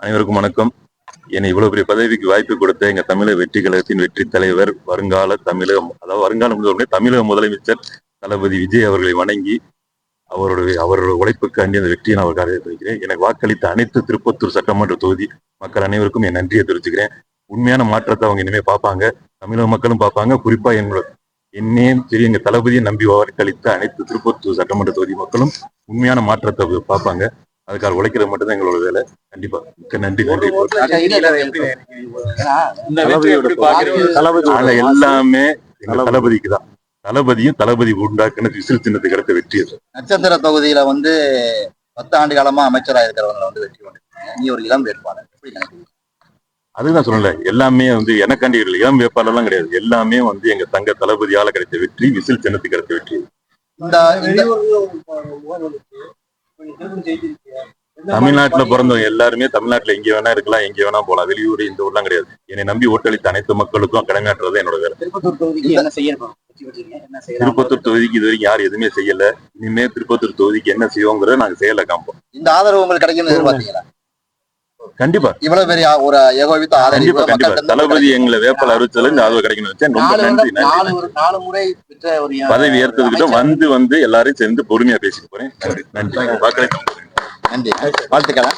அனைவருக்கும் வணக்கம். என்னை இவ்வளவு பெரிய பதவிக்கு வாய்ப்பு கொடுத்த எங்க தமிழக வெற்றி கழகத்தின் வெற்றி தலைவர், வருங்கால தமிழக முதலமைச்சர் தளபதி விஜய் அவர்களை வணங்கி அவருடைய உழைப்புக்காண்டி அந்த வெற்றியை நான் அவருக்காக தெரிவிக்கிறேன். எனக்கு வாக்களித்த அனைத்து திருப்பத்தூர் சட்டமன்ற தொகுதி மக்கள் அனைவருக்கும் என் நன்றியை தெரிவிச்சுக்கிறேன். உண்மையான மாற்றத்தை அவங்க இனிமே பார்ப்பாங்க, தமிழக மக்களும் பார்ப்பாங்க. குறிப்பா என்னையும் சரி எங்க தளபதியை நம்பி வாக்களித்த அனைத்து திருப்பத்தூர் சட்டமன்ற தொகுதி மக்களும் உண்மையான மாற்றத்தை பார்ப்பாங்க. அதுக்காக உழைக்கிறது மட்டும்தான் எங்களோட வேலை. கண்டிப்பா நன்றி. எல்லாமே தளபதிக்கு தான். தளபதி உண்டாக்குன விசில் சின்னத்தை கிடைத்த வெற்றி. நட்சத்திர தொகுதியில 10 ஆண்டு காலமா அமைச்சராக இருக்கிறவங்க வெற்றி கொண்டிருக்காங்க. நீ ஒரு இளம் வேட்பாளர், அதுதான் சொல்லல. எல்லாமே எனக்காண்டி இளம் வேட்பாளர் எல்லாம் கிடையாது. எல்லாமே எங்க தங்க தளபதியால கிடைத்த வெற்றி, விசில் சின்னத்துக்கு கிடைத்த வெற்றி. தமிழ்நாட்டுல பிறந்தவங்க எல்லாருமே தமிழ்நாட்டுல எங்க வேணா இருக்கலாம், எங்க வேணா போலாம். வெளியூர் இந்த ஊர்லாம் கிடையாது. என்னை நம்பி ஓட்டளித்த அனைத்து மக்களுக்கும் கடமையாற்றுறது என்னோட வேலை. திருப்பத்தூர் தொகுதிக்கு இது வரைக்கும் யாரும் எதுவுமே செய்யல. இனிமே திருப்பத்தூர் தொகுதிக்கு என்ன செய்வோங்கிறத நாங்க செயல காண்போம். இந்த ஆதரவு உங்களுக்கு கிடைக்கும் எதிர்பார்த்தீங்களா? கண்டிப்பா. இவ்வளவு பெரிய ஒரு ஏகோபித்த ஆதரவு கண்டிப்பா. தளபதி எங்களை வேப்பல அறிவிச்சல இந்த ஆதரவு கிடைக்கணும். ரொம்ப நன்றி. 4 முறை பதவி ஏற்றதுக்கிட்ட வந்து எல்லாரும் சேர்ந்து பொறுமையா பேசிட்டு போறேன். நன்றி. நன்றி, வாழ்த்துக்கள்.